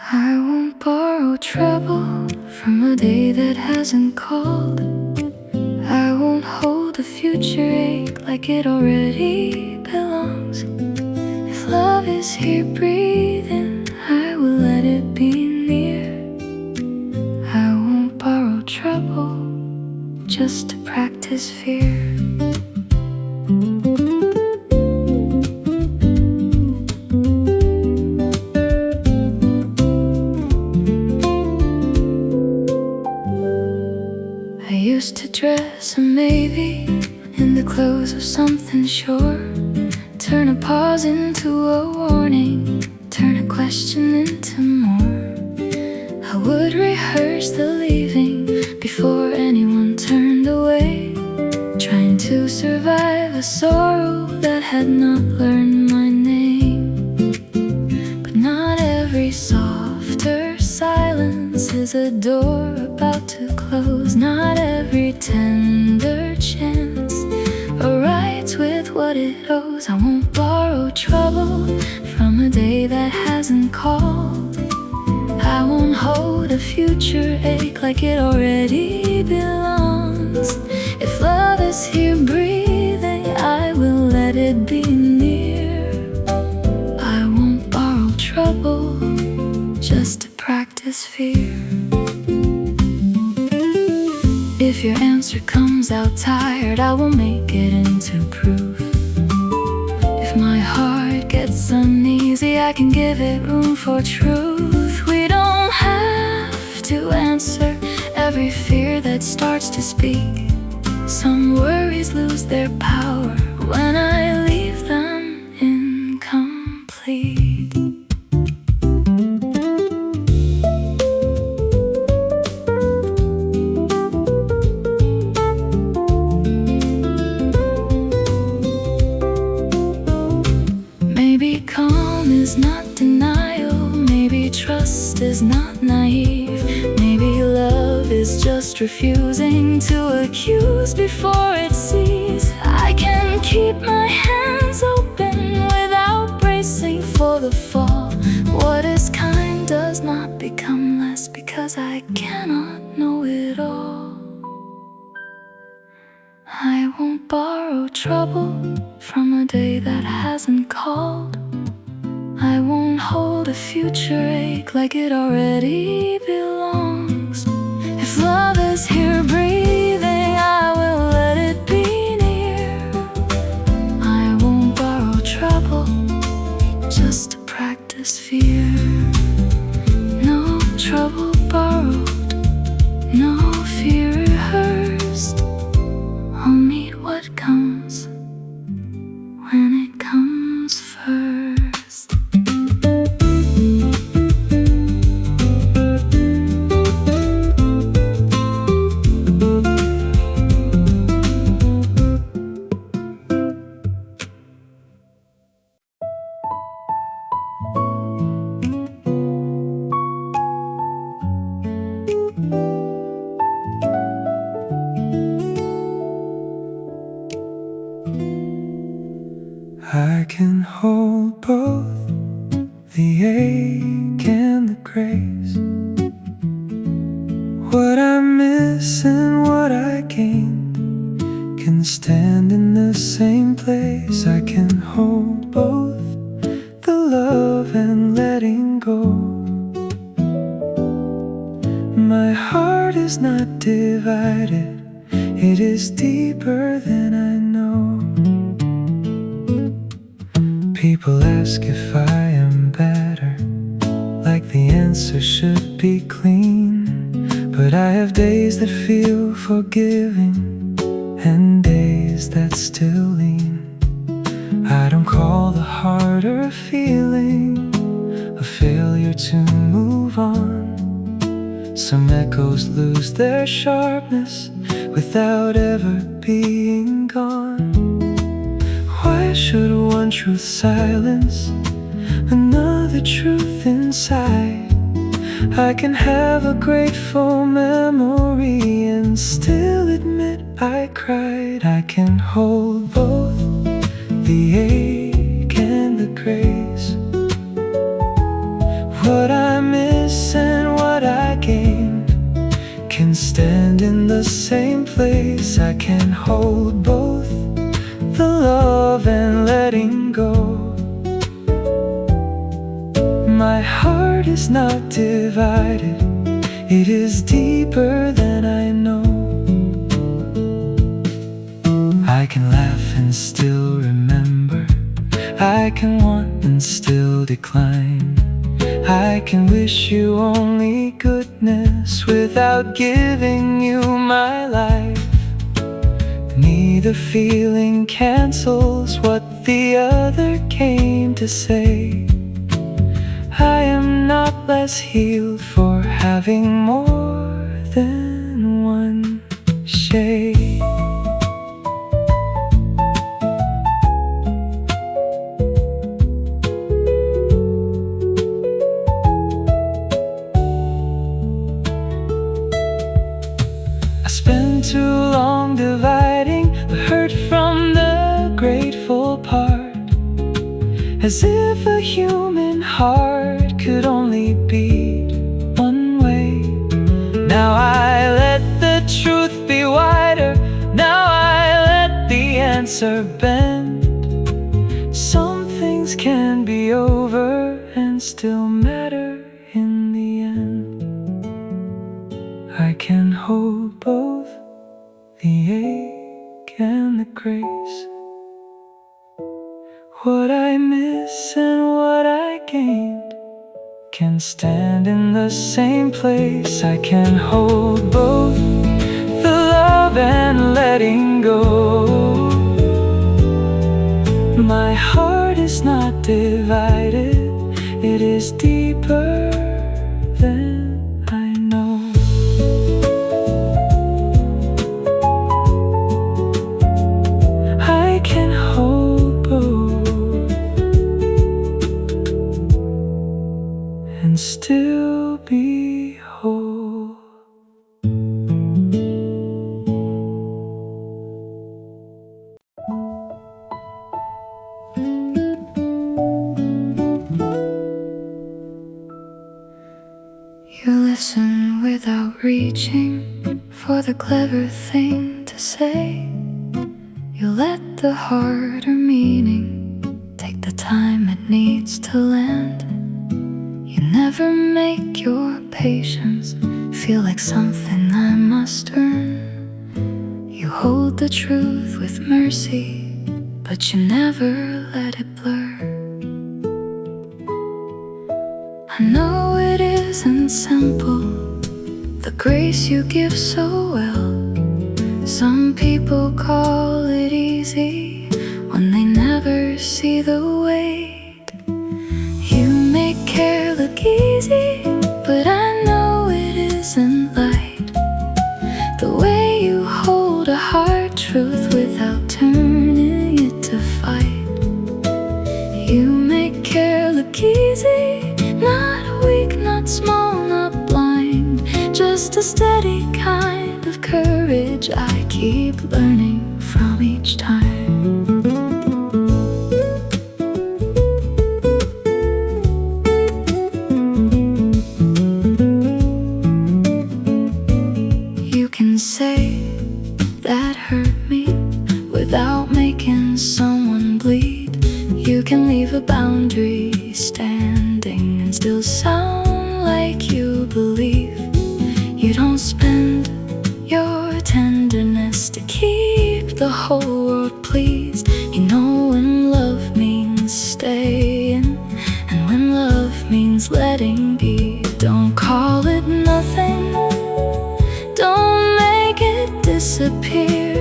I won't borrow trouble from a day that hasn't called. I won't hold the future ache like it already belongs. If love is here breathing, I will let it be near. I won't borrow trouble just to practice fear. I used to dress a maybe in the clothes of something sure. Turn a pause into a warning, turn a question into more. I would rehearse the leaving before anyone turned away, trying to survive a sorrow that had not learned my name. But not every softer silence is a door about to close. Not every tender chance arrives with what it owes. I won't borrow trouble from a day that hasn't called. I won't hold a future ache like it already belongs. If love is here breathing, I will let it be near. I won't borrow trouble just to practice fear. If your answer comes out tired, I will make it into proof. If my heart gets uneasy, I can give it room for truth. We don't have to answer every fear that starts to speak. Some worries lose their power when I leave them incomplete. Maybe calm is not denial, maybe trust is not naive, maybe love is just refusing to accuse before it sees. I can keep my hands open without bracing for the fall. What is kind does not become less because I cannot know it all. I won't borrow trouble from a day that hasn't called. I won't hold a future ache like it already belongs. If love is here breathing, I will let it be near. I won't borrow trouble just to practice fear. No trouble borrowed, no fear rehearsed. I'll meet what comes when it comes first. I can hold both the ache and the grace. What I miss and what I gained can stand in the same place. I can hold both the love and letting go. My heart is not divided, it is deeper than I know. People ask if I am better, like the answer should be clean. But I have days that feel forgiving and days that still lean. I don't call the harder a feeling a failure to move on. Some echoes lose their sharpness without ever being gone. Why should one truth silence another truth inside? I can have a grateful memory and still admit I cried. I can hold both the ache and the grace. What I miss the same place. I can hold both the love and letting go. My heart is not divided, it is deeper than I know. I can laugh and still remember, I can want and still decline. I can wish you only goodness without giving you my life. Neither feeling cancels what the other came to say. I am not less healed for having more than one shade. I spent too long dividing the hurt from the grateful part, as if a human heart could only beat one way. Now I let the truth be wider, now I let the answer bend. Some things can be over and still matter in the end. I can hold both the ache and the grace, what I miss and what I gained can stand in the same place. I can hold both the love and letting go. My heart is not divided, it is deeper than I know. I can hold both and still be whole. You listen without reaching for the clever thing to say. You let the harder meaning take the time it needs to land. You never make your patience feel like something I must earn. You hold the truth with mercy, but you never let it blur. I know it isn't simple, the grace you give so well. Some people call it easy when they never see the weight. You make care look easy, but I know it isn't light. The way you hold a hard truth without turning it to fight. You make care look easy, not weak, not small, not blind, just a steady kind of courage I keep learning from each time. You can say that hurt me without making someone bleed. You can leave a boundary standing and still sound like you believe. You don't spend your tenderness to keep the whole world pleased. You know when love means staying and when love means letting be. Don't call it nothing, don't make it disappear.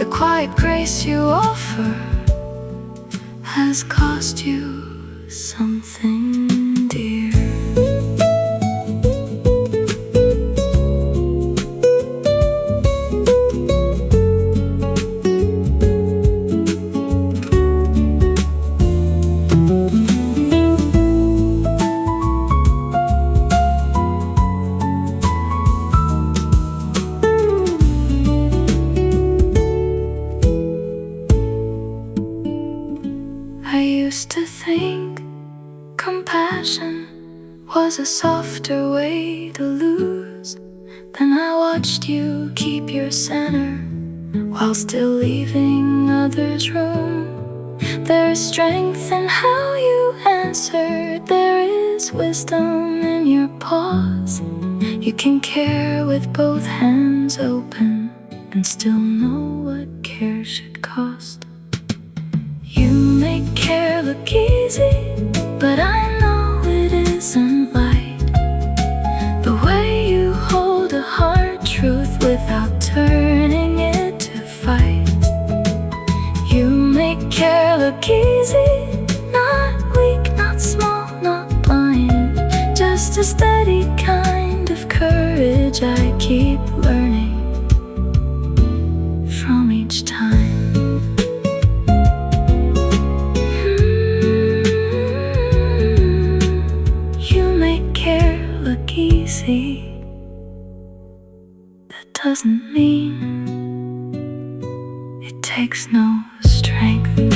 The quiet grace you offer has cost you something dear. I used to think compassion was a softer way to lose. Then I watched you keep your center while still leaving others room. There is strength in how you answered. There is wisdom in your pause. You can care with both hands open and still know what care should cost. You make care look easy, but I know it isn't light. The way you hold a hard truth without turning it to fight. You make care look easy, not weak, not small, not blind. Just a steady kind of courage I keep learning from each time. You make care look easy. That doesn't mean it takes no strength.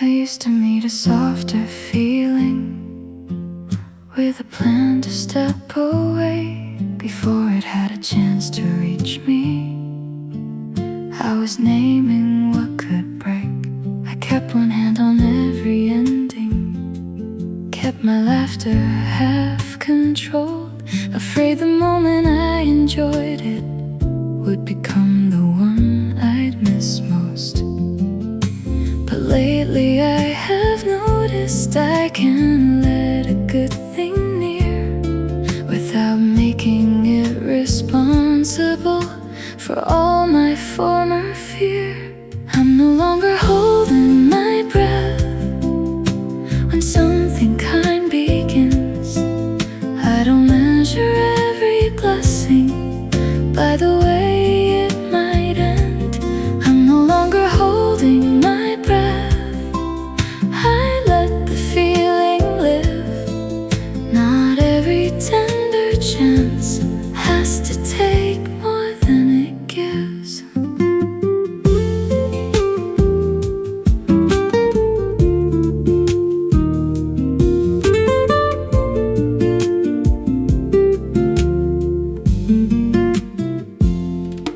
I used to meet a softer feeling with a plan to step away before it had a chance to reach me. I was naming what could break. I kept one hand on every ending, kept my laughter half controlled, afraid the moment I enjoyed it would become the one I'd miss most. But lately I have noticed I can let a good thing near without making it responsible for all my former fear. I'm no longer holding my breath when something kind begins. I don't measure every blessing by the way it might end. I'm no longer holding my breath. I let the feeling live. Not every tender chance has to take more than it gives.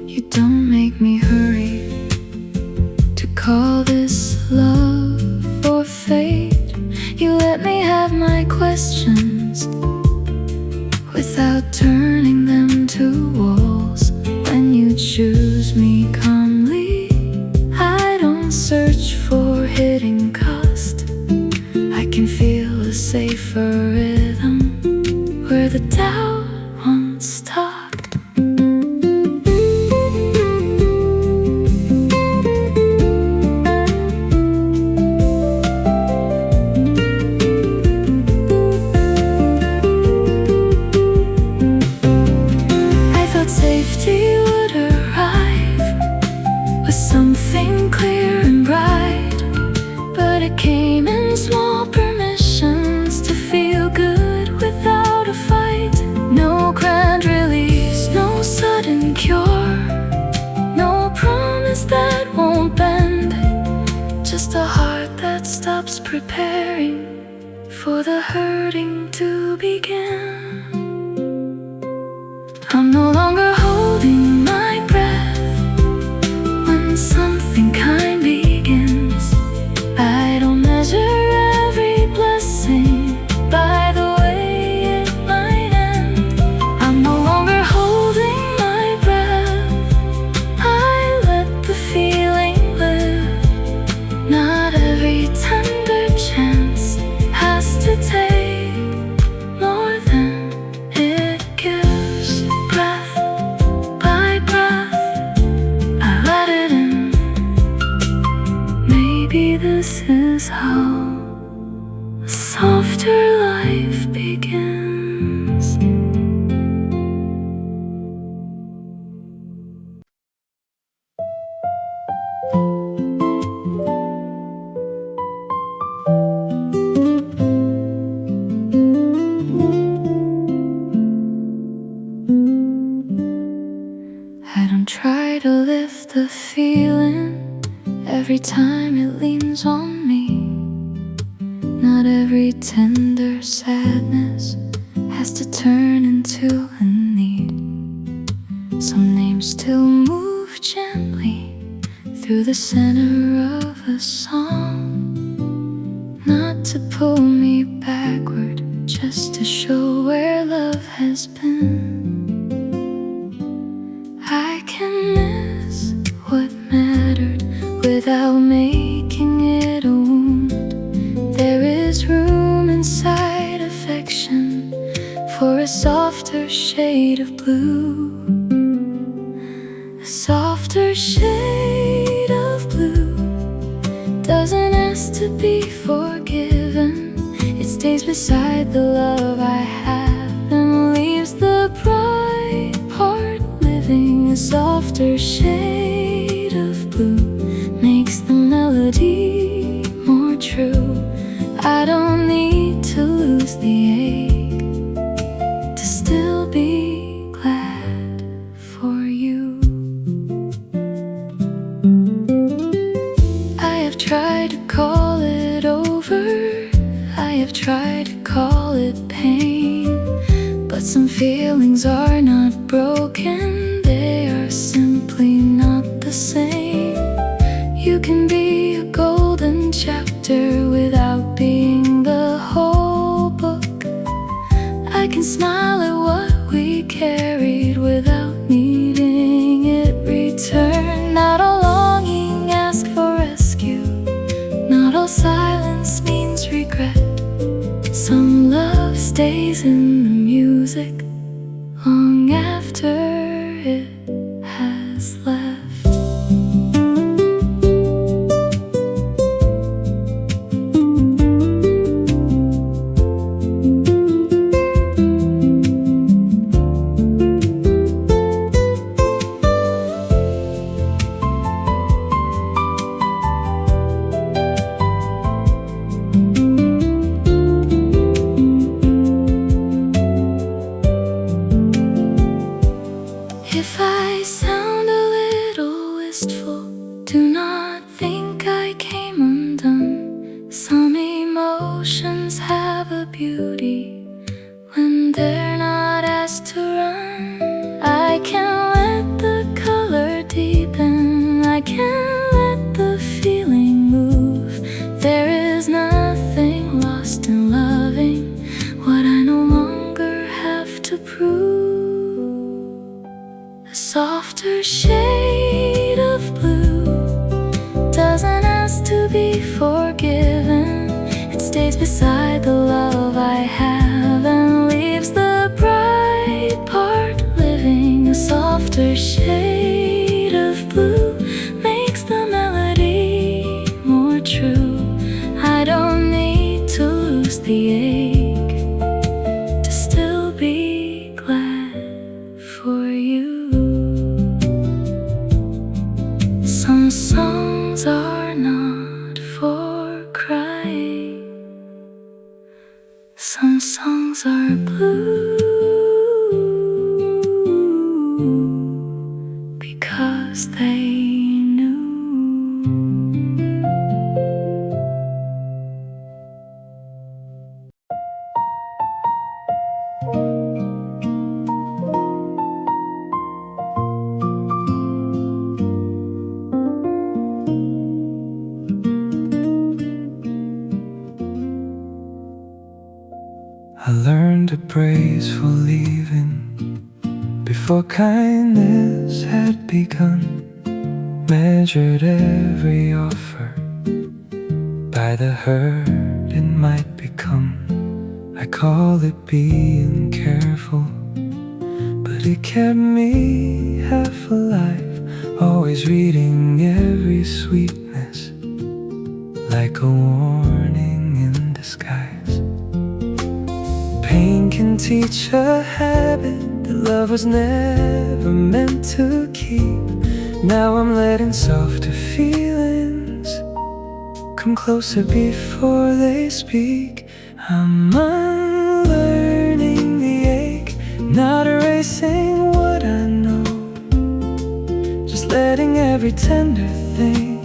You don't make me hurry to call this love or fate. You let me have my questions without turning them to walls. When you choose me calmly, I don't search for hidden cost. I can feel a safer rhythm where the doubt once stopped. Safety would arrive with something clear and bright, but it came in small permissions to feel good without a fight. No grand release, no sudden cure, no promise that won't bend, just a heart that stops preparing for the hurting to begin. I'm no longer holding my breath when something kind begins. I don't measure every blessing by the way it might end. I'm no longer holding my breath. I let the feeling live. Not every tender chance has to take more than it gives. Breath by breath, I let it in. Maybe this is how a softer life begins. Don't try to lift the feeling every time it leans on me. Not every tender sadness has to turn into a need. Some names still move gently through the center of a song, not to pull me backward, just to show where love has been. I can miss what mattered without making it a wound. There is room inside affection for a softer shade of blue. A softer shade of blue doesn't ask to be forgiven. It stays beside the love I have and leaves the bright part living. A softer shade of blue makes the melody more true. I don't need to lose the ache to still be glad for you. I have tried to call it over, I have tried to call it pain, but some feelings are not broken, they are simply not the same. You can be a golden chapter without being the whole book. I can smile at what we carried without needing it returned. Not all longing asks for rescue, not all silence means regret. Some love stays in the music long after it has left. If I sound a little wistful, do not think I came undone. Some emotions have a beauty when they're not asked to run. I can let the color deepen, I can let the feeling move. There is nothing lost in loving what I no longer have to prove. A softer shade of blue doesn't ask to be forgiven. It stays beside the love I have and leaves the bright part living. A softer shade of blue makes the melody more true. I don't need to lose the ache to still be glad for you. Some songs are not for crying, some songs are blue because they knew. I learned to praise for leaving before kindness had begun. Measured every offer by the hurt it might become. I call it being careful, but it kept me half alive, always reading every sweetness like a warning in disguise. Pain can teach a habit that love was never meant to keep. Now I'm letting softer feelings come closer before they speak. I'm unlearning the ache, not erasing what I know. letting every tender thing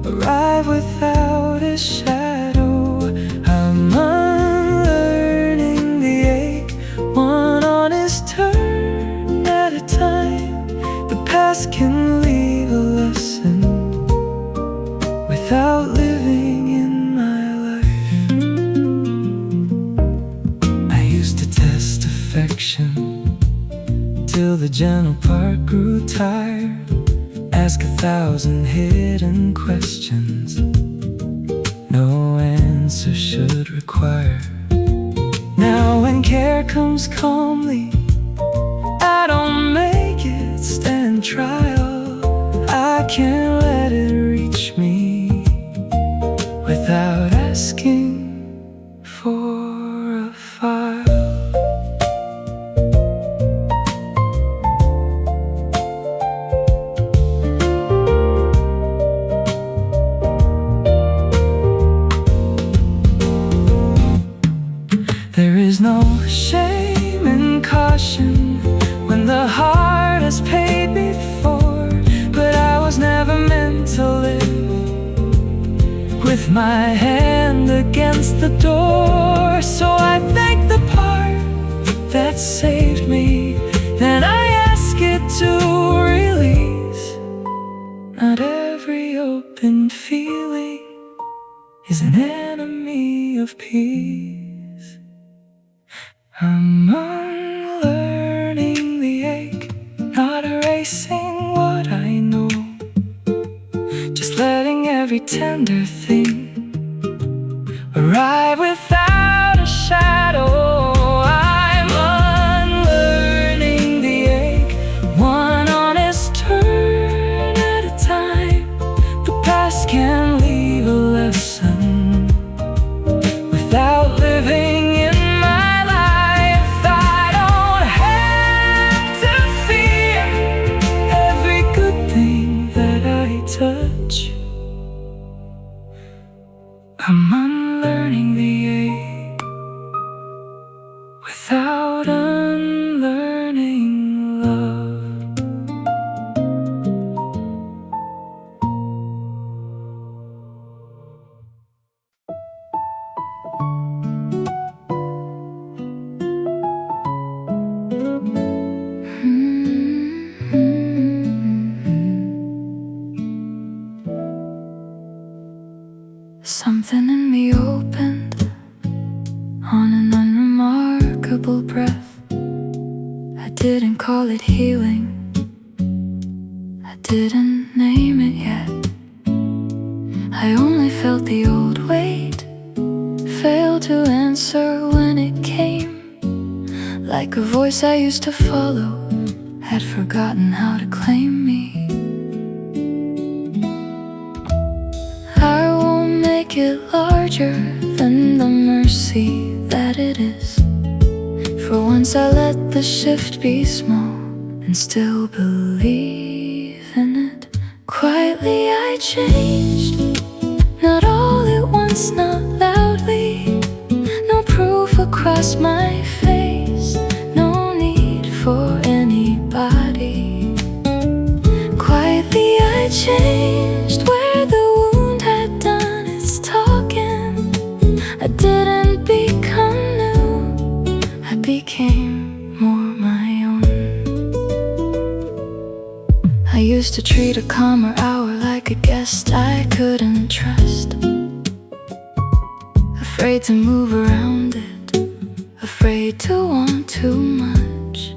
arrive without a shadow. I'm unlearning the ache, one honest turn at a time. The past can leave a lesson without living in my life. I used to test affection till the gentle part grew tired. Ask 1,000 hidden questions no answer should require. Now when care comes calmly, I don't make it stand trial. I can't let it reach me without asking for a file. There is no shame in caution when the heart has paid before. But I was never meant to live with my hand against the door. So I thank the part that saved me, then I ask it to release. Not every open feeling is an enemy of peace. I'm unlearning the ache, not erasing what I know, just letting every tender thing arrive without a shadow. I'm unlearning the ache, one honest turn at a time. The past can leave a lesson without living in touch. I'm unlearning the ache without unlearning love. Something in me opened on an unremarkable breath. I didn't call it healing, I didn't name it yet. I only felt the old weight, failed to answer when it came. Like a voice I used to follow had forgotten how to claim me. Make it larger than the mercy that it is. For once I let the shift be small and still believe in it. Quietly I changed, not all at once, not loudly. No proof across my face, no need for anybody. Quietly I changed where the wound had done its talking. I didn't become new, I became more my own. I used to treat a calmer hour like a guest I couldn't trust. Afraid to move around it, afraid to want too much.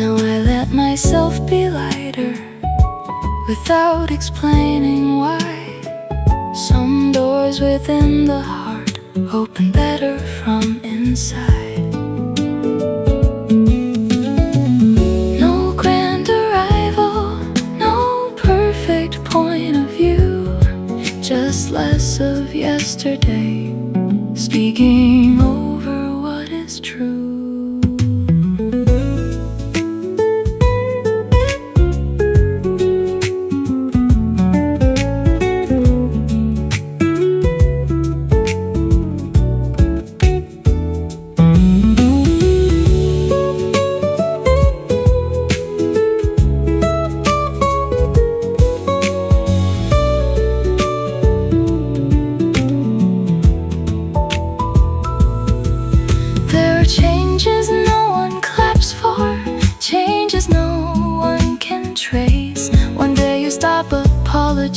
Now I let myself be lighter without explaining why. Some doors within the heart open better from inside. No grand arrival, no perfect point of view, just less of yesterday, speaking over what is true.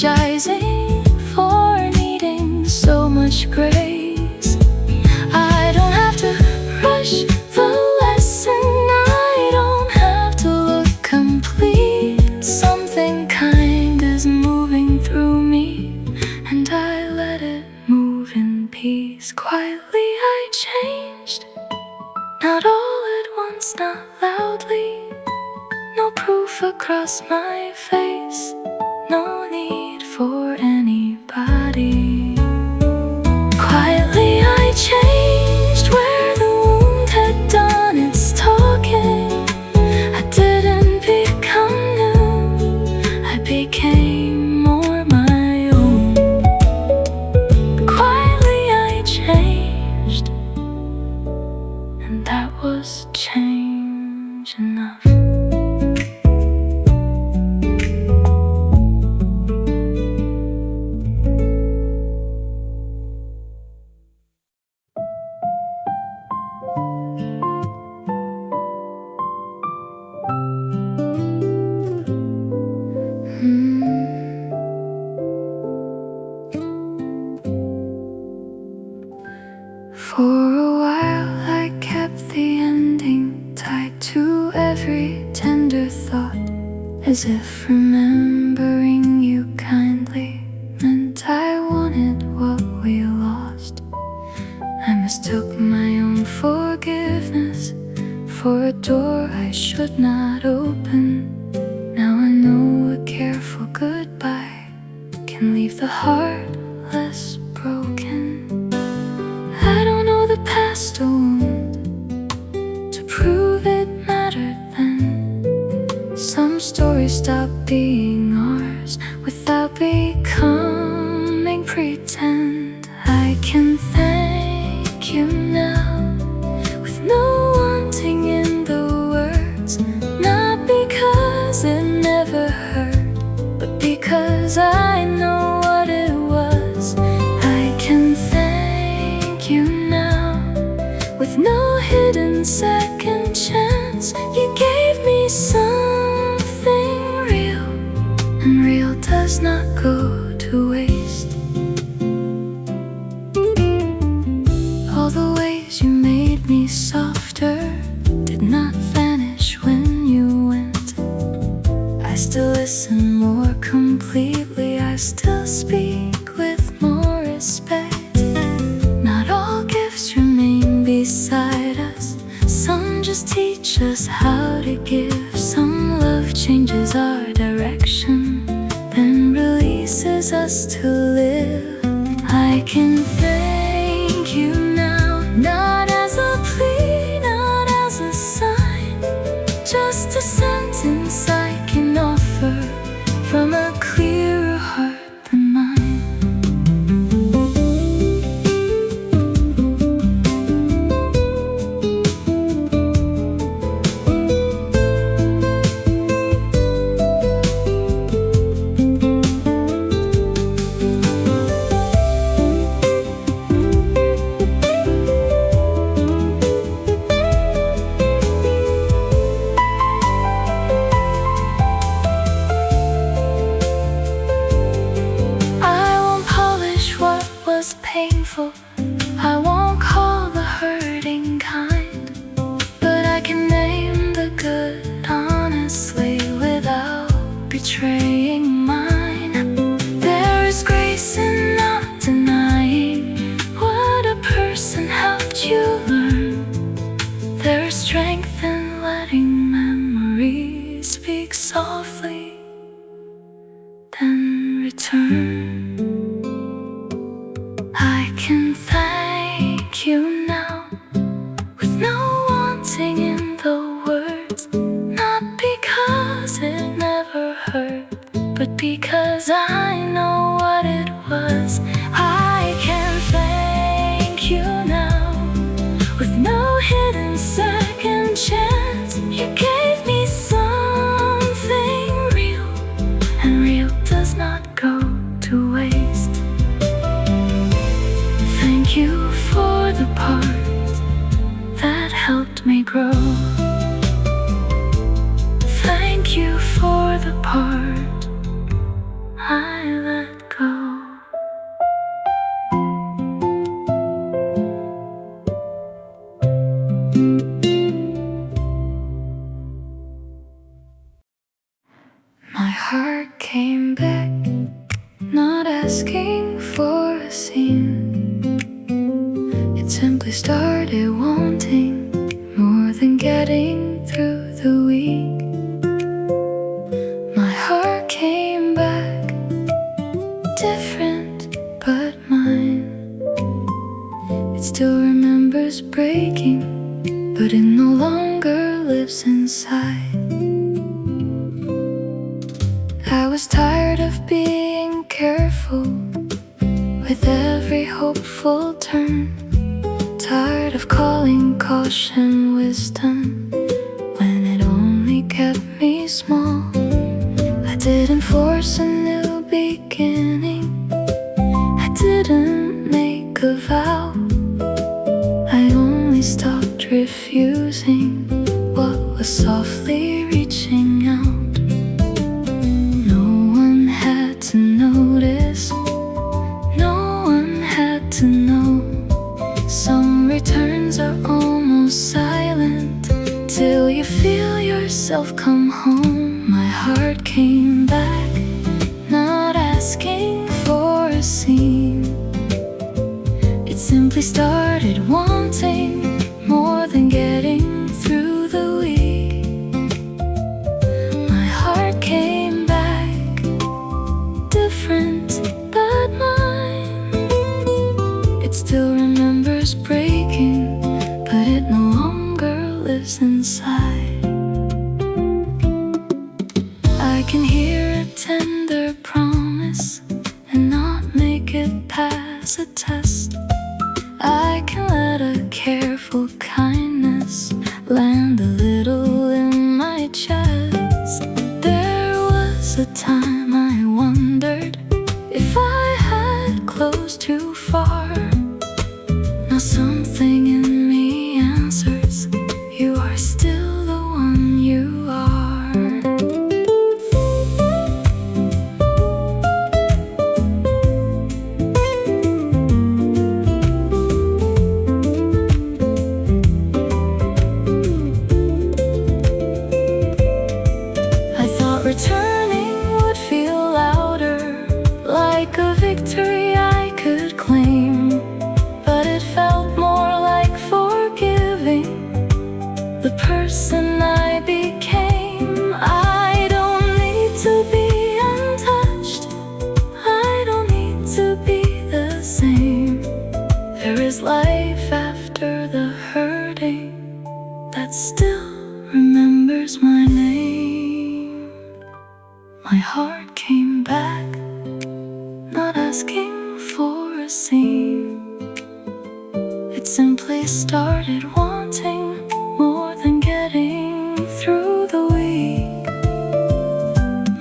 apologizing for needing so much grace. I don't have to rush the lesson, I don't have to look complete. Something kind is moving through me, and I let it move in peace. Quietly I changed, not all at once, not loudly. No proof across my face, no need for anybody. Quietly I changed where the wound had done its talking. I didn't become new, I became more my own. Quietly I changed, and that was change enough. For a while I kept the ending tied to every tender thought, as if remembering you kindly meant I wanted what we lost. I mistook my own forgiveness for a door I should not open. Now I know a careful goodbye can leave the heart less broken. I don't know the past a wound to prove it mattered then. Some stories stop being ours without becoming pretend. I can thank you now with no wanting in the words, not because it never hurt, but because I know what it was. I can thank you now with no hidden second chance. You gave me something real, and real does not go to waste. All the ways you made me softer did not vanish when you went. I still listen more completely, I still speak with more respect. Not all gifts remain beside us, some just teach us how to give. Some love changes our direction, then releases us to live. I can thank you now, not as a plea, not as a sign, just a sentence I can offer from a clearer heart than mine. Painful, I won't call the hurting kind, but I can name the good honestly without betraying mine. There is grace in not denying what a person helped you learn. There is strength in letting memories speak softly, then return. I can thank you now with no wanting in the words, not because it never hurt, but because I know what it was. I can thank you now with no hidden second chance. You gave me something real, and real does not go to waste. Thank you for the part that helped me grow. Thank you for the part I left. heart came back, not asking for a scene. It simply started wanting more than getting through the week. My heart came back, different but mine. It still remembers breaking, but it no longer lives inside. I was tired of being careful with every hopeful turn, tired of calling caution wisdom when it only kept me small. I didn't force a new beginning, I didn't make a vow, I only stopped refusing what was softly reaching out. To notice, no one had to know. Some returns are almost silent till you feel yourself come home. My heart came back, not asking for a scene. It simply started wanting more than getting through the week. My heart came back, different but mine. It still remembers breaking, but it no longer lives inside. I can hear a tender promise and not make it pass a test. I can let a careful kindness land a little in my chest. There was a time I wondered if I had closed too far. Now something in me answers, you are still the one you are. I thought returning would feel louder, like a victory I could claim, but it felt more like forgiving the person I became. I don't need to be untouched, I don't need to be the same. There is life after the hurting that still remembers my name. My heart came back, not asking for a scene. It simply started wanting more than getting through the week.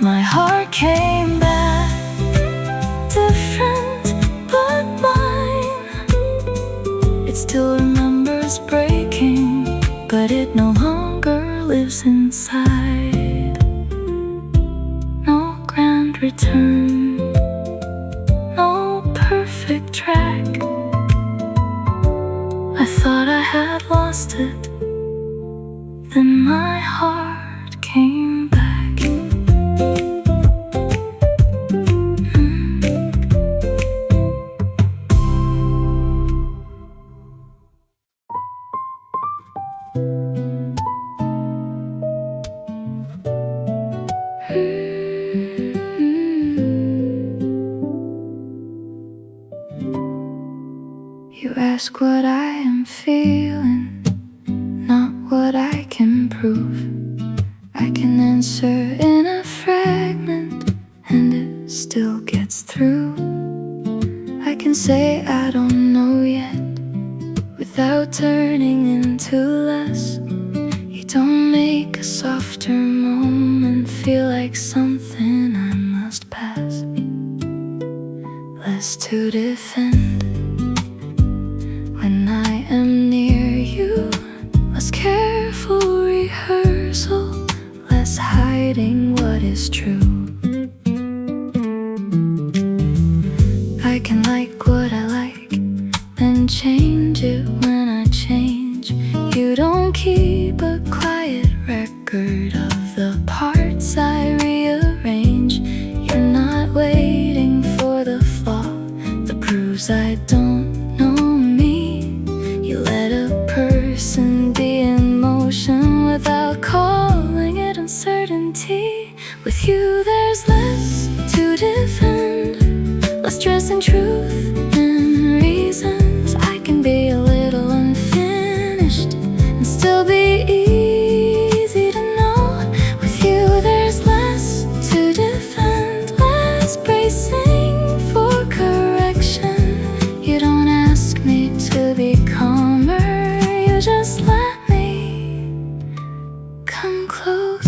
My heart came back, different but mine. It still remembers breaking, but it no longer lives inside. No grand return, no perfect track. I thought I had lost it, then my heart came back. You ask what I am feeling, not what I can prove. I can answer in a fragment, and it still gets through. I can say I don't know yet, without turning into less. You don't make a softer moment feel like something I must pass. Less to defend when I am near you, less careful rehearsal, less hiding what is true. I can like what I like, then change it when I change. You don't keep a quiet record of the parts I rearrange. be. With you there's less to defend, less stress and truth and reasons. I can be a little unfinished and still be easy to know. With you there's less to defend, less bracing for correction. You don't ask me to be calmer, you just let me come close.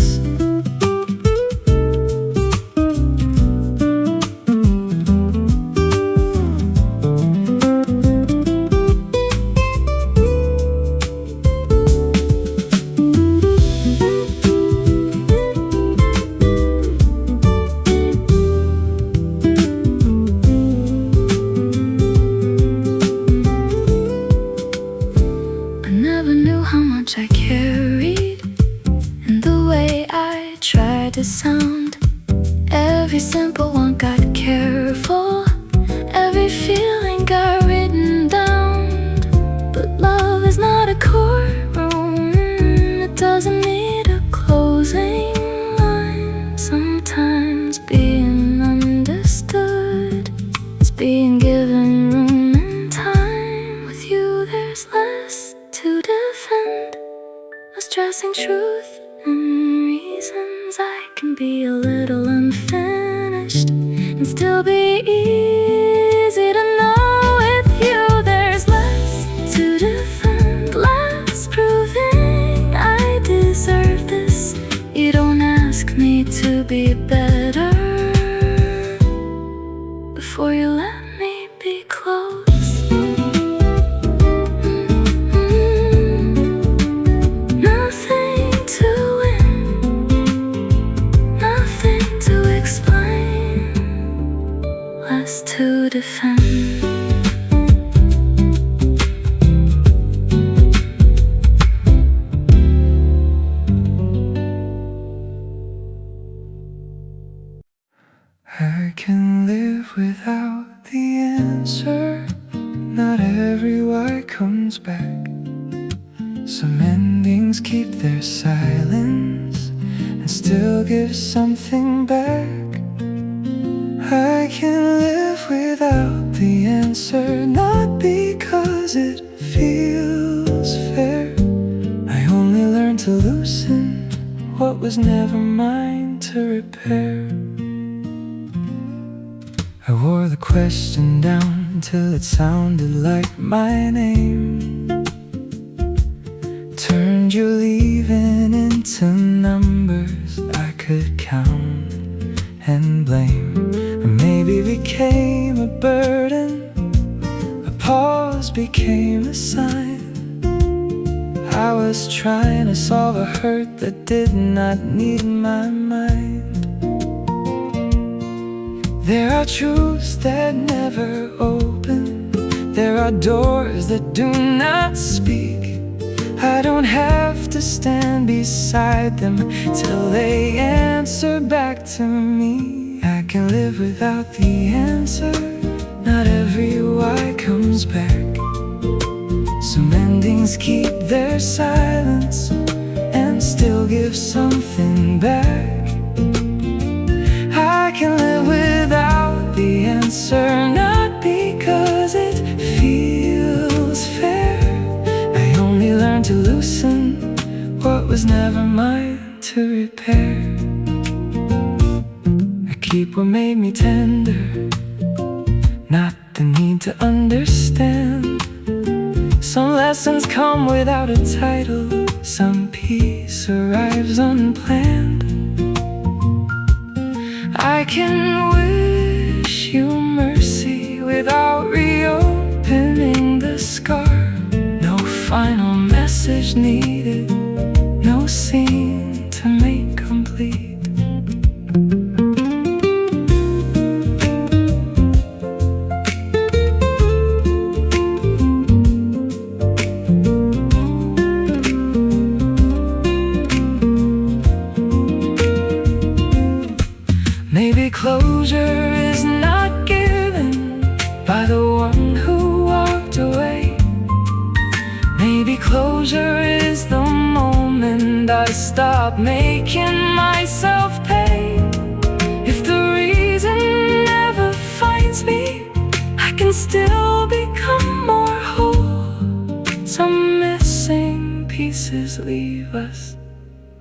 I carried and the way I tried to sound. Every simple one got careful, every feeling got written down. But love is not a courtroom, it doesn't need a closing line. Sometimes being understood is being given room and time. With you there's less to defend, stressing truth and reasons. I can be a little unfinished and still be easy to know. With you there's less to defend, less proving I deserve this. You don't ask me to be better before you let me be close. To defend. I can live without the answer. Not every why comes back. Some endings keep their silence and still give something back. I can live without the answer, not because it feels fair. I only learned to loosen what was never mine to repair. I wore the question down till it sounded like my name. Turned your leaving into numbers I could count and blame. Or maybe became a burden, a pause became a sign. I was trying to solve a hurt that did not need my mind. There are truths that never open, there are doors that do not speak. I don't have to stand beside them till they answer back to me. I can live without the answer, not every why comes back. Some endings keep their silence and still give something back. I can live without the answer, not because it feels fair. I only learned to loosen what was never mine to repair. Keep what made me tender, not the need to understand. Some lessons come without a title, some peace arrives unplanned. I can wish you mercy without reopening the scar. No final message needed, no scene to make complete. Closure is not given by the one who walked away. Maybe closure is the moment I stop making myself pay. If the reason never finds me, I can still become more whole. Some missing pieces leave us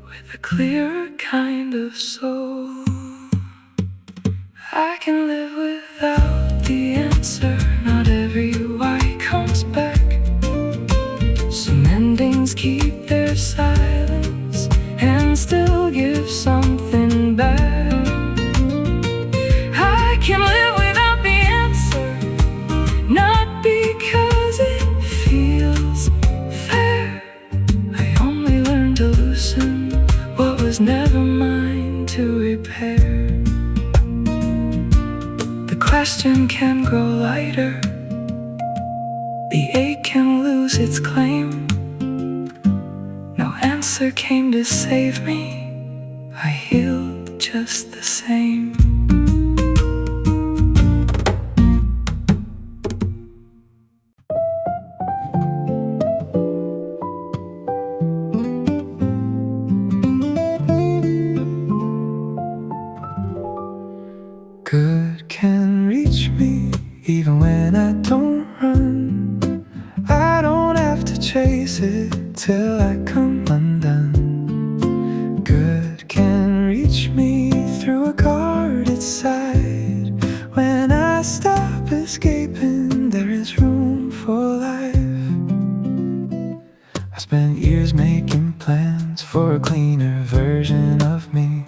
with a clearer kind of soul. I can live without the answer. Not every why comes back. Some endings keep their silence and still give something back. I can live without the answer, not because it feels fair. I only learned to loosen what was never mine to repair. The question can grow lighter, the ache can lose its claim. No answer came to save me, I healed just the same. Good can reach me even when I don't run. I don't have to chase it till I come undone. Good can reach me through a guarded side. When I stop escaping, there is room for life. I spent years making plans for a cleaner version of me.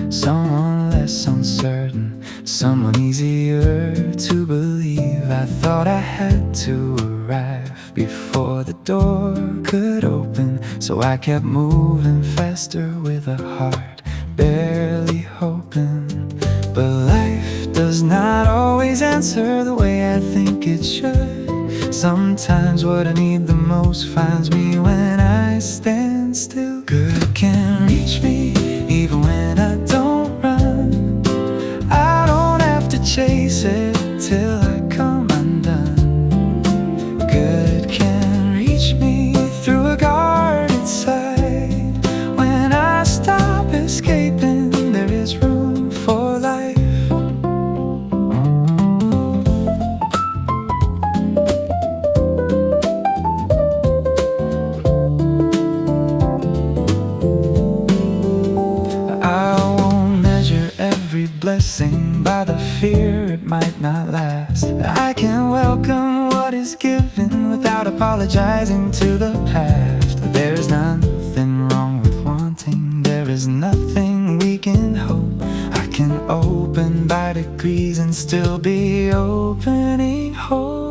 Someone less uncertain, someone easier to believe. I thought I had to arrive before the door could open, so I kept moving faster with a heart barely hoping. But life does not always answer the way I think it should. Sometimes what I need the most finds me when I stand still. Good can reach me even when I don't run. I don't have to chase it till I come undone. Good can reach me through a guarded side. When I stop escaping, there is room for life. Blessing by the fear it might not last. I can welcome what is given without apologizing to the past. There is nothing wrong with wanting, there is nothing we can hope. I can open by degrees and still be opening hope.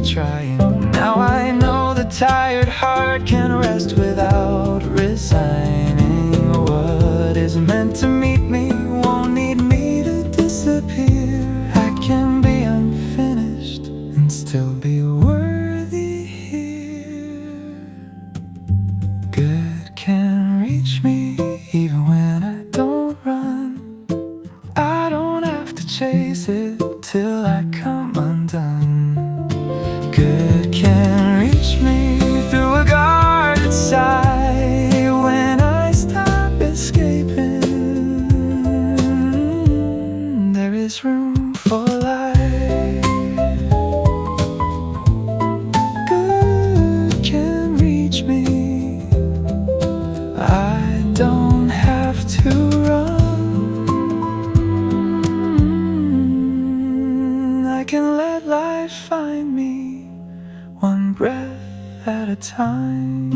Trying. Now I know the tired heart can rest without resigning. What is meant to meet me won't need me to disappear. I can be unfinished and still be worthy here. Good can reach me even when I don't run. I don't have to chase it till I come undone. Good can reach me through a guarded side. When I stop escaping, there is room for life. Good can reach me, I don't have to run. I can let life find me one breath at a time.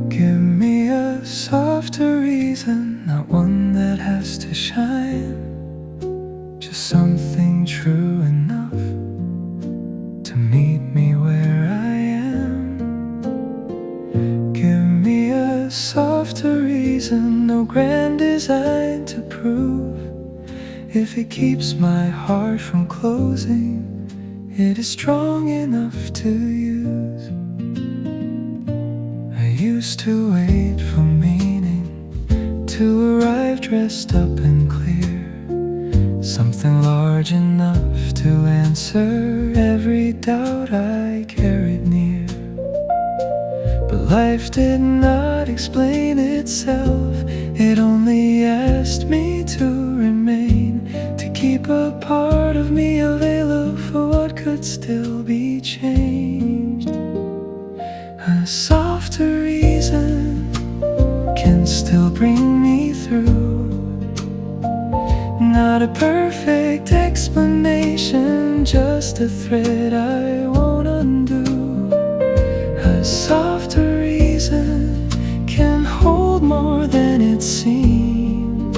Give not one that has to shine, just something true enough to meet me where I am. Give me a softer reason, no grand design to prove. If it keeps my heart from closing, it is strong enough to use. I used to wait for meaning to arrive dressed up and clear, something large enough to answer every doubt I carried near. But life did not explain itself, it only asked me to remain, to keep a part of me available for what could still be changed. A softer reason can still bring me through, not a perfect explanation, just a thread I won't undo. A softer reason can hold more than it seems.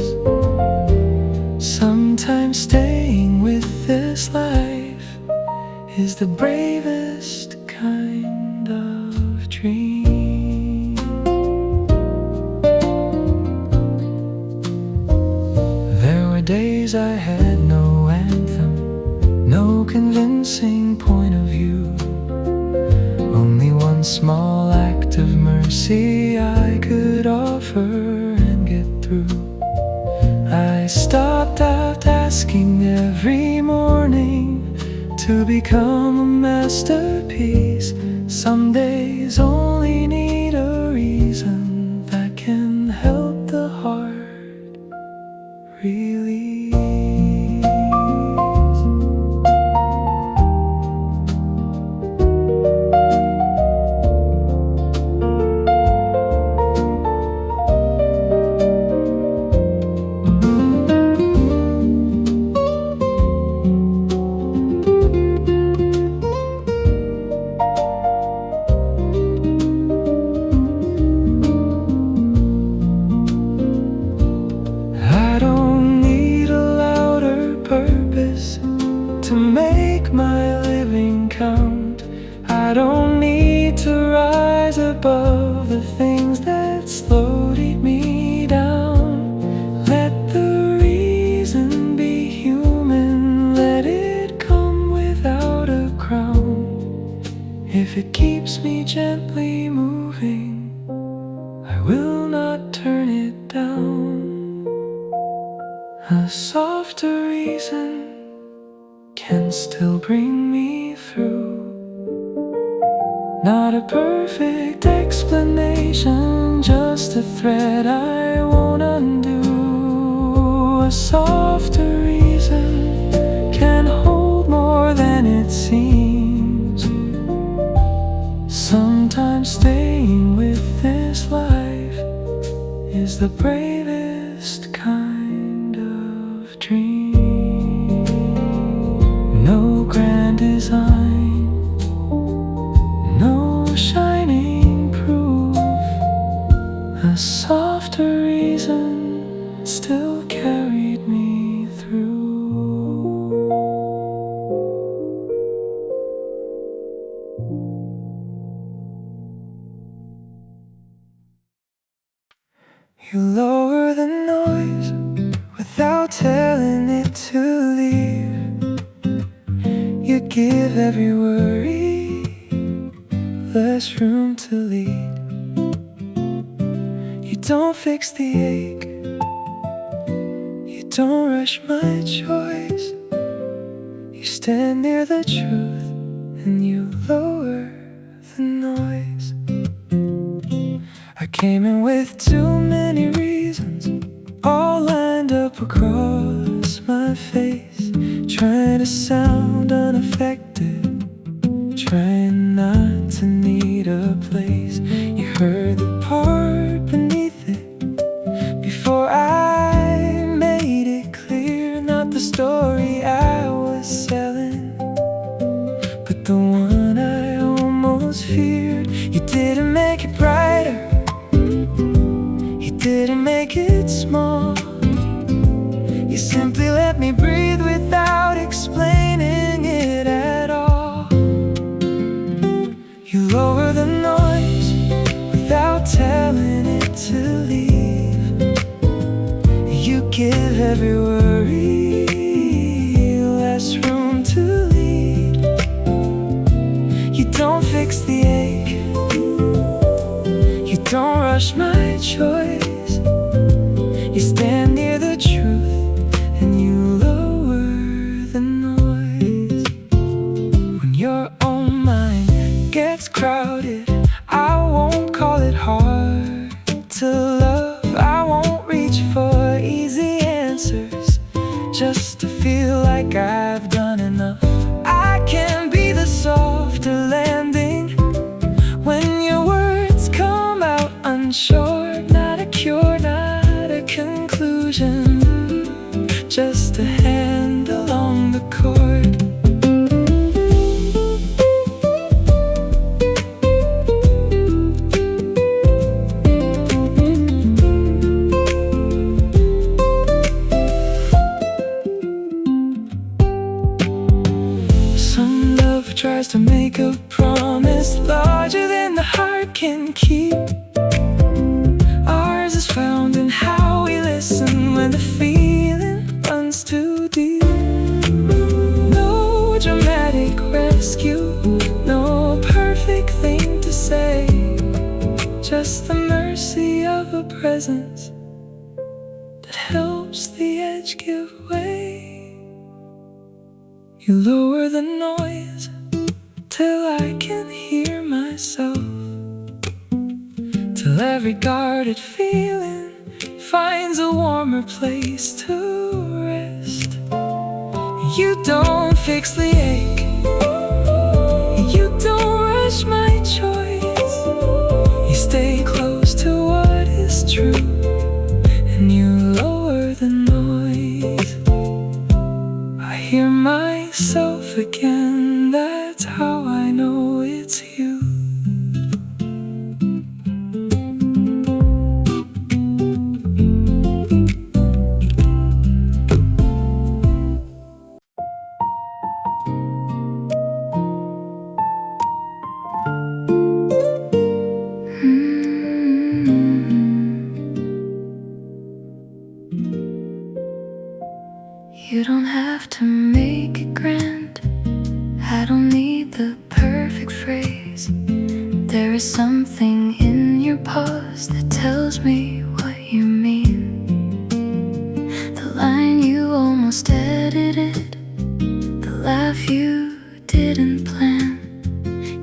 Sometimes staying with this life is the bravest kind of dream. There were days I had no anthem, no convincing point of view, only one small act of mercy I could offer and get through. I stopped out asking every morning to become a masterpiece. Some days only need a reason that can help the heart release. I don't need a louder purpose to make my living count. I don't need to rise above the things that slowed me down. Let the reason be human, let it come without a crown. If it keeps me gently moving, I will not turn it down. A softer reason can still bring me through, not a perfect explanation, just a thread I won't undo. A softer reason can hold more than it seems. Sometimes staying with this life is the bravest kind of dream. No grand design, no shining proof. A softer reason still carried me through. You lower the noise without telling it to leave. You give every worry less room to lead. You don't fix the ache, you don't rush my choice. You stand near the truth and you lower the noise. I came in with too many reasons, all lined up across my face, trying to sound unaffected, trying not to need a place. You heard the part beneath it before I made it clear. Not the story I was selling, but the one I almost feared. You didn't make it brighter, you didn't make it small. You simply let me breathe without explaining it at all. You lower the noise without telling it to leave. You give every worry less room to lead. You don't fix the ache, you don't rush my choice. You stand near the truth and you lower the noise. When your own mind gets crowded, I won't call it hard to love. I won't reach for easy answers just to feel like I've done enough. I can be the softer landing when your words come out unsure. Not a cure, not a conclusion, just a hand along the cord. Some love tries to make a promise larger than the heart can keep. Ours is found in how we listen when the feeling runs too deep. No dramatic rescue, no perfect thing to say, just the mercy of a presence that helps the edge give way. You lower the noise till I can hear myself, till every guarded feeling finds a warmer place to rest. You don't fix the ache, you don't rush my choice. You stay close to what is true and you lower the noise. I hear myself again, that's how I know it's you. You don't have to make it grand, I don't need the perfect phrase. There is something in your pause that tells me what you mean. The line you almost edited, the laugh you didn't plan,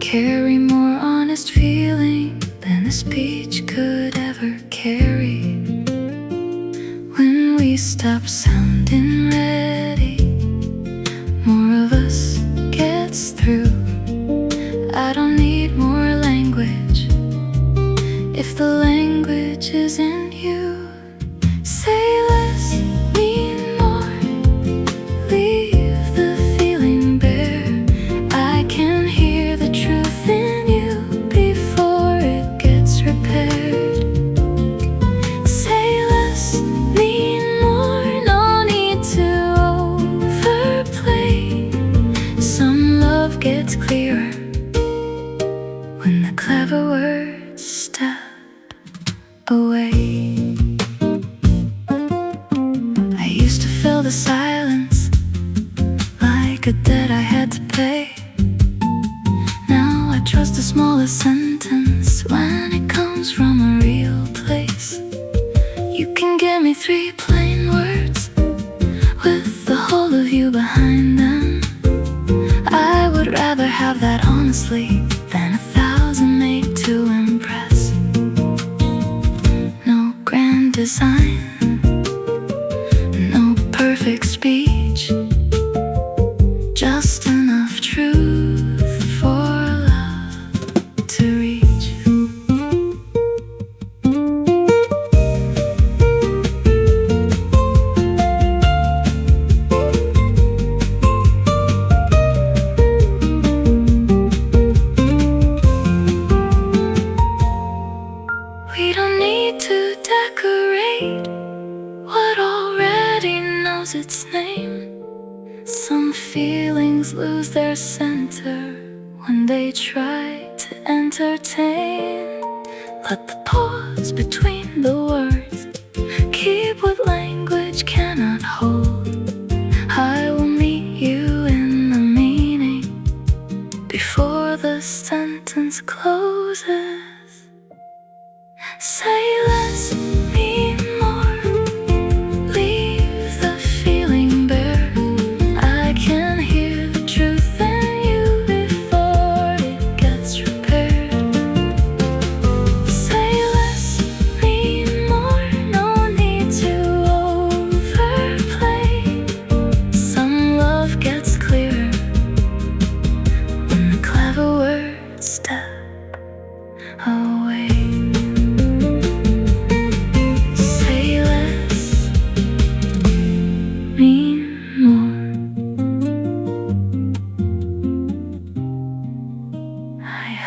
carry more honest feeling than a speech could ever carry. When we stop sounding ready, more of us gets through. I don't need more language if the language is in you. Say less, mean more, leave the feeling bare. I can hear the truth in you before it gets repaired. Say less, mean more, no need to overplay. Some love gets clearer when the clever words step away. I used to fill the silence like a debt I had to pay. Now I trust the smallest sentence when it comes from a real place. You can give me 3 plain words with the whole of you behind them. I would rather have that honestly than 1,000 made to impress. No grand design, no perfect speech, just enough truth for love to reach. We don't need to decorate knows its name. Some feelings lose their center when they try to entertain. Let the pause between the words keep what language cannot hold. I will meet you in the meaning before the sentence closes. Say less, mean more. Leave the feeling bare. I can hear the truth in you before it gets repaired. Say less, mean more. No need to overplay. Some love gets clearer when the clever words step away.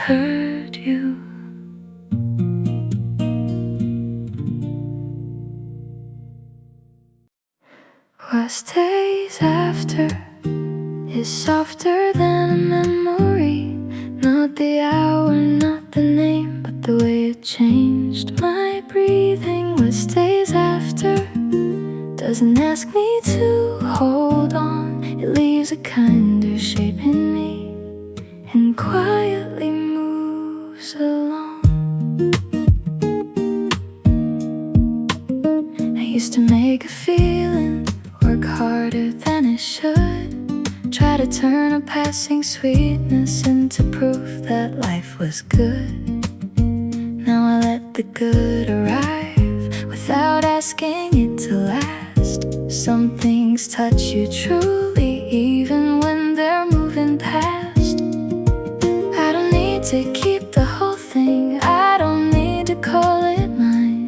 Heard you. What stays after is softer than a memory. Not the hour, not the name, but the way it changed my breathing. What stays after doesn't ask me to hold on. It leaves a kinder shape in me and quietly moves along. I used to make a feeling work harder than it should. Try to turn a passing sweetness into proof that life was good. Now I let the good arrive without asking it to last. Some things touch you truly even when they're moving past. I don't need to keep the whole thing, I don't need to call it mine.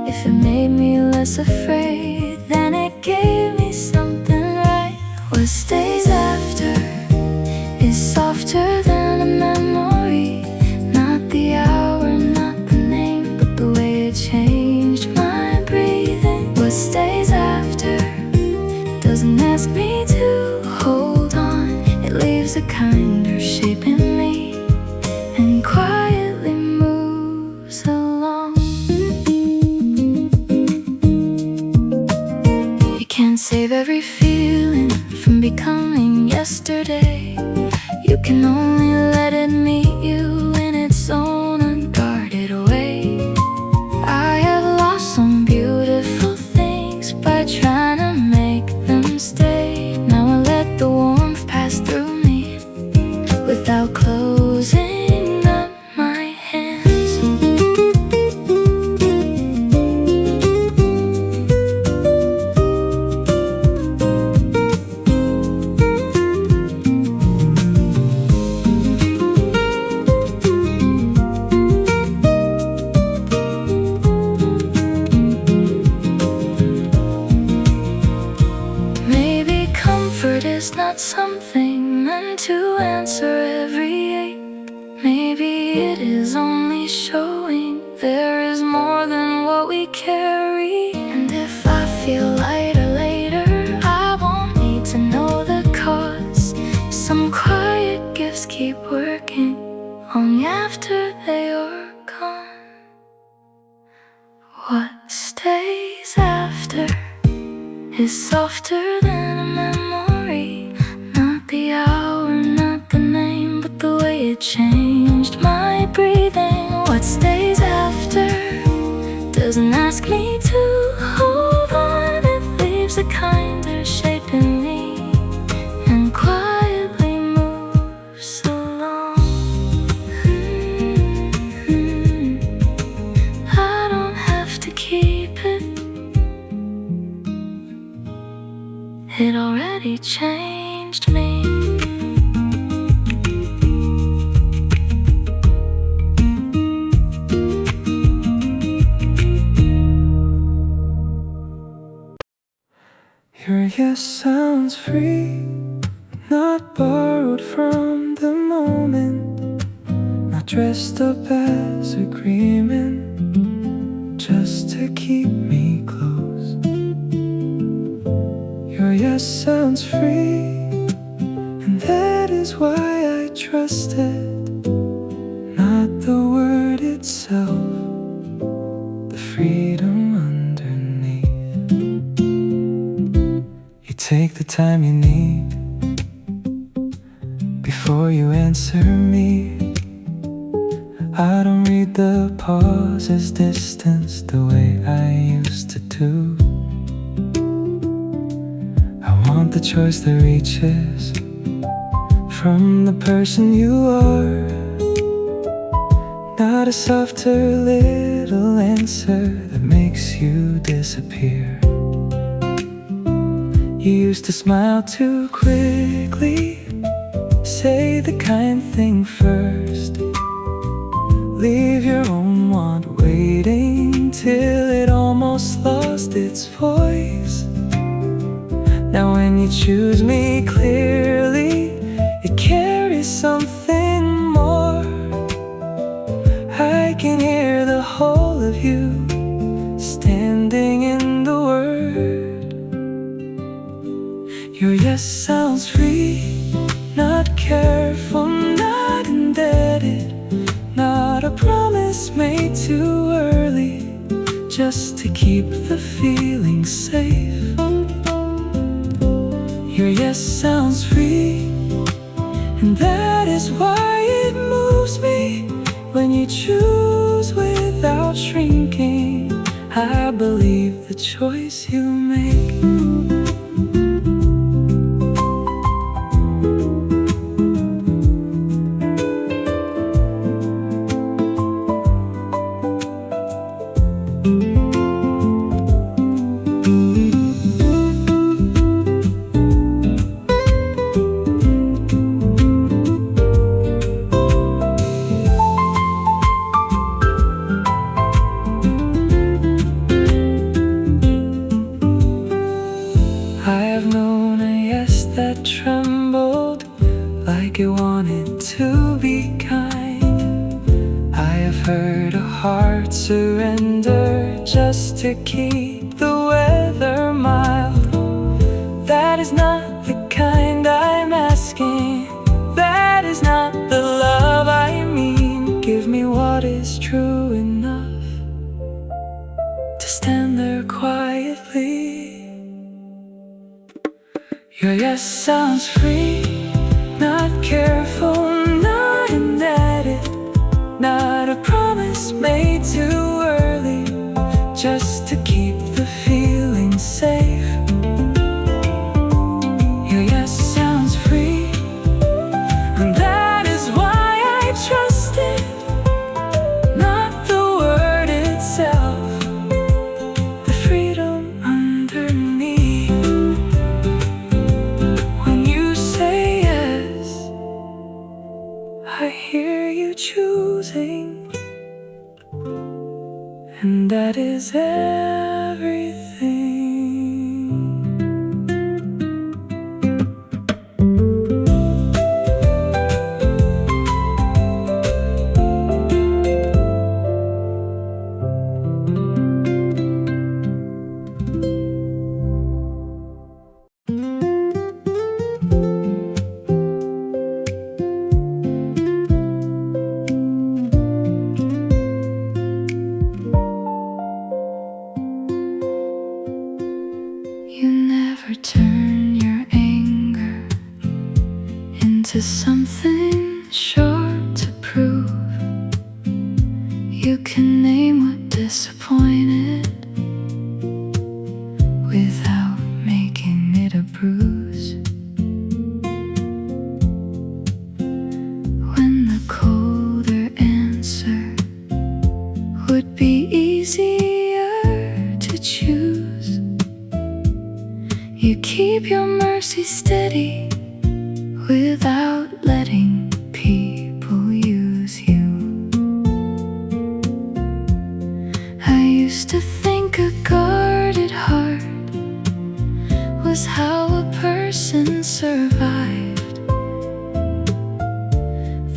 If it made me less afraid, then it gave me something right. What stays after is softer than a memory. Not the hour, not the name, but the way it changed my breathing. What stays after doesn't ask me to hold on. It leaves a kinder shape in me and quietly moves along. You can't save every feeling from becoming yesterday. You can only let it meet you in its own unguarded way. I have lost some beautiful things by trying to make them stay. Now I let the warmth pass through me without closing up my hands. Maybe comfort is not something meant to answer every ache. Maybe it is only showing there is more than what we carry. And if I feel lighter later, I won't need to know the cause. Some quiet gifts keep working long after they are gone. What stays after is softer than a memory. Not the hour, not the name, but the way it changed my breathing. What stays after doesn't ask me to hold on. It leaves a kinder shape in me and quietly moves along. I don't have to keep it. It already changed me. Your yes sounds free, not borrowed from the moment, not dressed up as agreement, just to keep me close. yes sounds free, and that is why I trust it, not the word itself, the freedom underneath. You take the time you need before you answer me. I don't read the pauses distanced the way I used to do. I want the choice that reaches from the person you are, not a softer little answer that makes you disappear. You used to smile too quickly, say the kind thing first, leave your own want waiting till it almost lost its voice. Now when you choose me clearly, it carries something more. I can hear the whole of you standing in the word. Your yes sounds free, not careful, not indebted, not a promise made too early, just to keep the feeling safe. Your yes sounds free, and that is why it moves me. When you choose without shrinking, I believe the choice you make. Like it wanted to be kind. I have heard a heart surrender just to keep the weather mild. That is not the kind I'm asking, that is not the love I mean. Give me what is true enough to stand there quietly. Your yes sounds free, not careful, not indebted, not a promise made too early, just to keep the feeling safe. Your yes sounds free, and that is why I trust it, not the word itself, the freedom underneath. When you say yes, I hear you choosing, and that is everything. You never turn your anger into something short to prove. You can name what disappointed without making it a bruise. When the colder answer would be easier to choose, you keep your mercy steady without letting people use you. I used to think a guarded heart was how a person survived.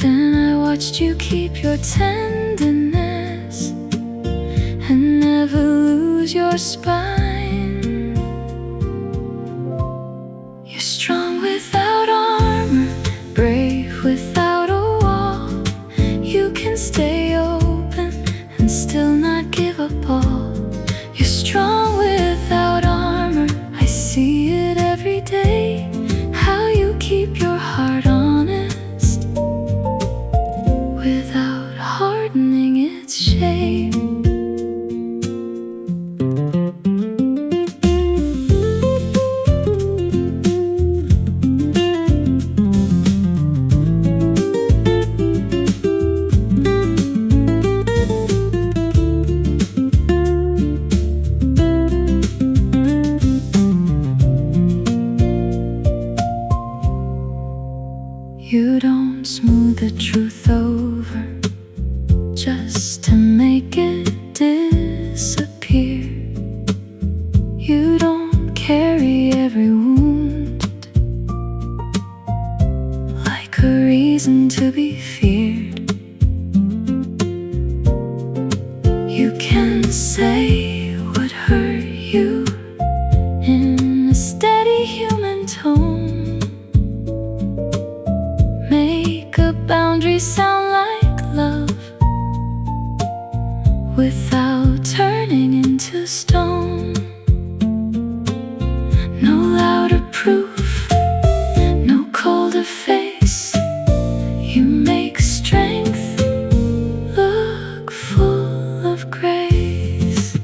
Then I watched you keep your tenderness and never lose your spine. every wound, like a reason to be feared. You can say what hurt you in a steady human tone. Make a boundary sound like love without turning into stone. No louder proof, no colder face. You make strength look full of grace.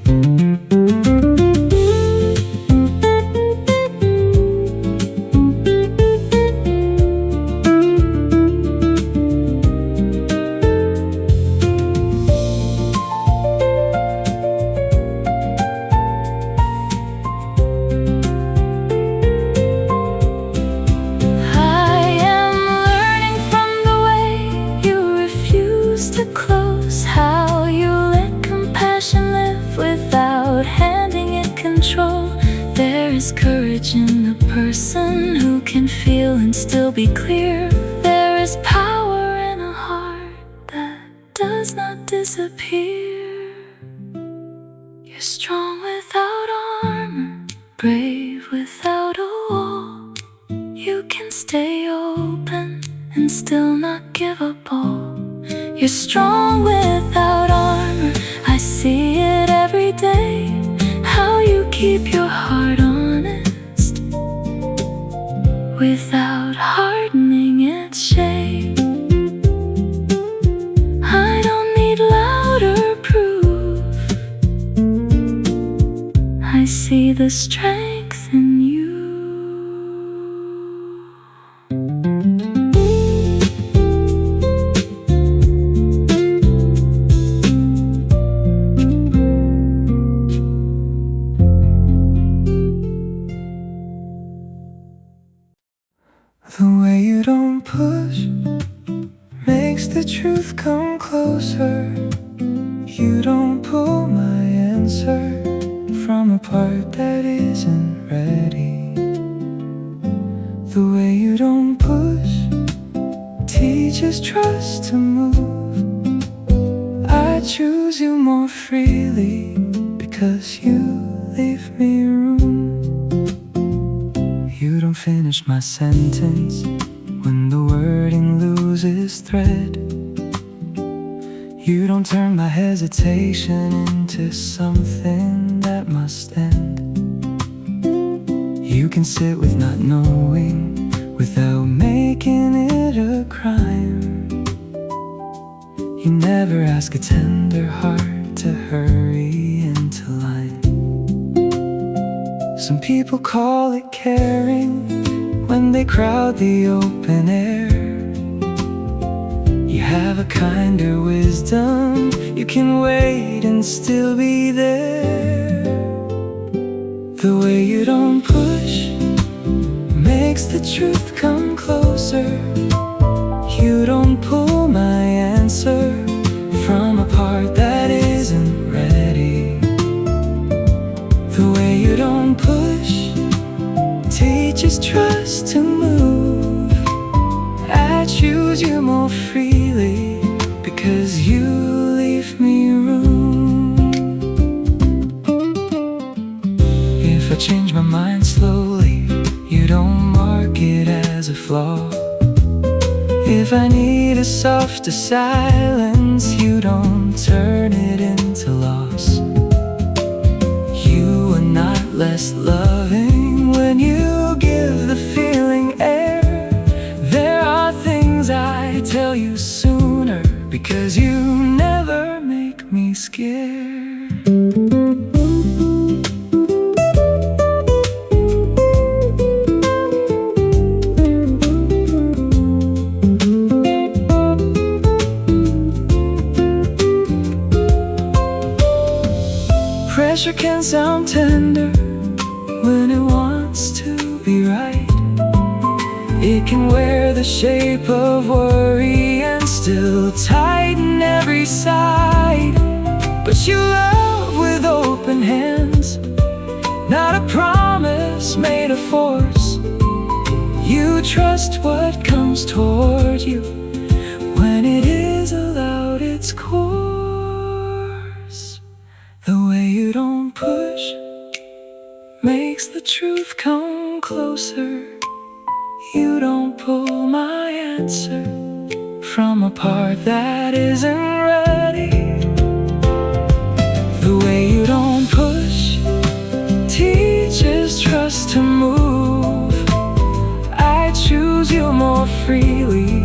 Courage in the person who can feel and still be clear. There is power in a heart that does not disappear. You're strong without armor, brave without a wall. You can stay open and still not give up all. You're strong without armor, I see it every day. How you keep your heart honest without hardening its shape. I don't need louder proof, I see the strength in you. The way you don't push makes the truth come closer. You don't pull my answer from a part that isn't ready. The way you don't push teaches trust to move. I choose you more freely because you leave me room. You don't finish my sentence when the wording loses thread. You don't turn my hesitation into something that must end. You can sit with not knowing without making it a crime. You never ask a tender heart to hurry into line. Some people call it caring when they crowd the open air. You have a kinder wisdom, you can wait and still be there. The way you don't push makes the truth come closer. You don't pull my answer from a part that isn't ready. The way you don't push teaches trust to move. I choose you more freely because you leave me room. If I change my mind slowly, you don't mark it as a flaw. If I need a softer silence, you don't turn it into loss. You are not less loving when you give the feeling air. There are things I tell you sooner because you never make me scared. Pressure can sound tender when it wants to be right. It can wear the shape of worry and still tighten every side. But you love with open hands, not a promise is made of force. You trust what comes toward you when it is allowed its course. The way you don't push makes the truth come closer. You don't pull my answer from a part that isn't ready. The way you don't push teaches trust to move. I choose you more freely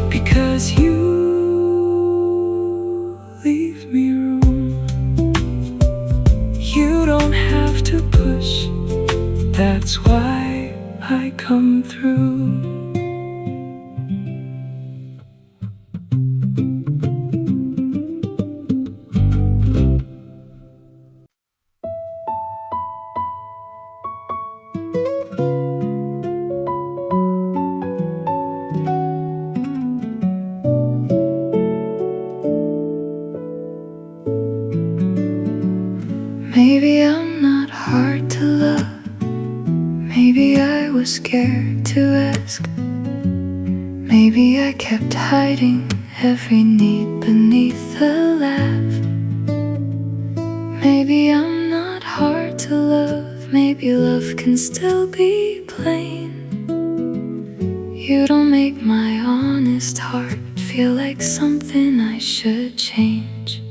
because you leave me room. You don't have to push, that's why I come through. Maybe I'm not hard to love. Maybe I was scared to ask. Maybe I kept hiding every need beneath the laugh. Maybe I'm not hard to love. Maybe love can still be plain. You don't make my honest heart feel like something I should change.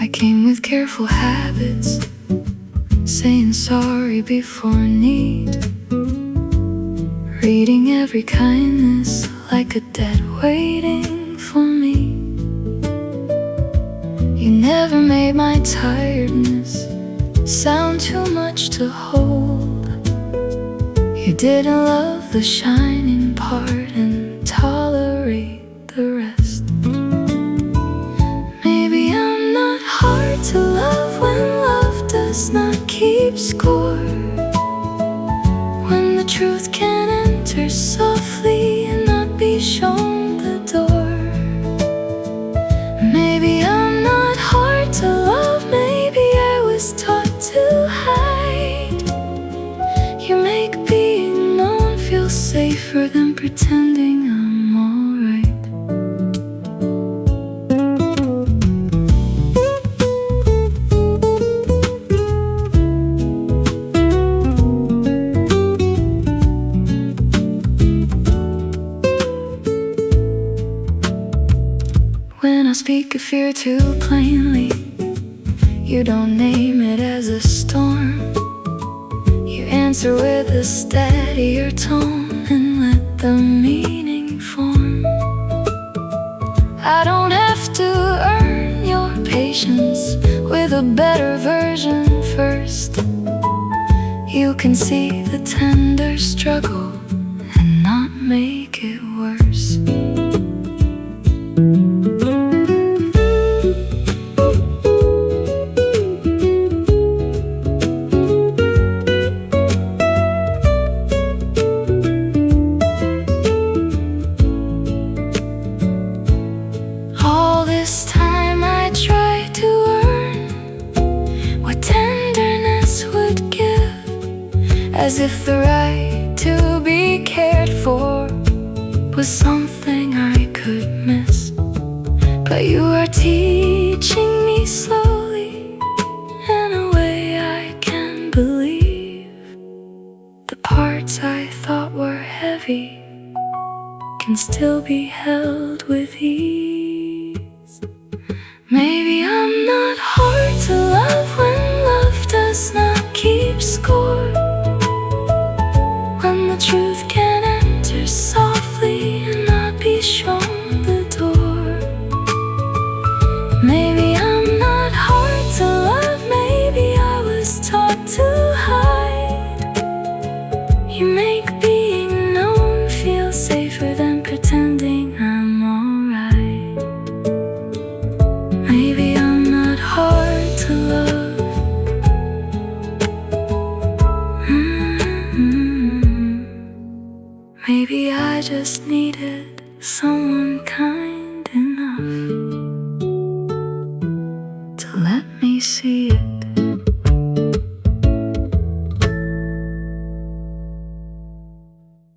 I came with careful habits, saying sorry before need, reading every kindness like a debt waiting for me. You never made my tiredness sound too much to hold. You didn't love the shining part and tolerate the rest. Maybe I'm not hard to love when love does not keep score, when the truth can enter softly and not be shown the door. Maybe I'm not hard to love, maybe I was taught to hide. You make being known feel safer than pretending I'm alright. When I speak of fear too plainly, you don't name it as a storm. You answer with a steadier tone and let the meaning form. I don't have to earn your patience with a better version first. You can see the tender struggle and not make it worse. All this time I tried to earn what tenderness would give, as if the right to be cared for was something I could miss. But you are teaching me slowly in a way I can believe. The parts I thought were heavy can still be held with ease. Maybe I'm not hard to love when love does not keep score, when the truth can enter softly and not be shown the door. Maybe I'm not hard to love, maybe I was taught to hide. You make being known feel safer than pretending I'm alright. Maybe I'm not hard to love. Maybe I just need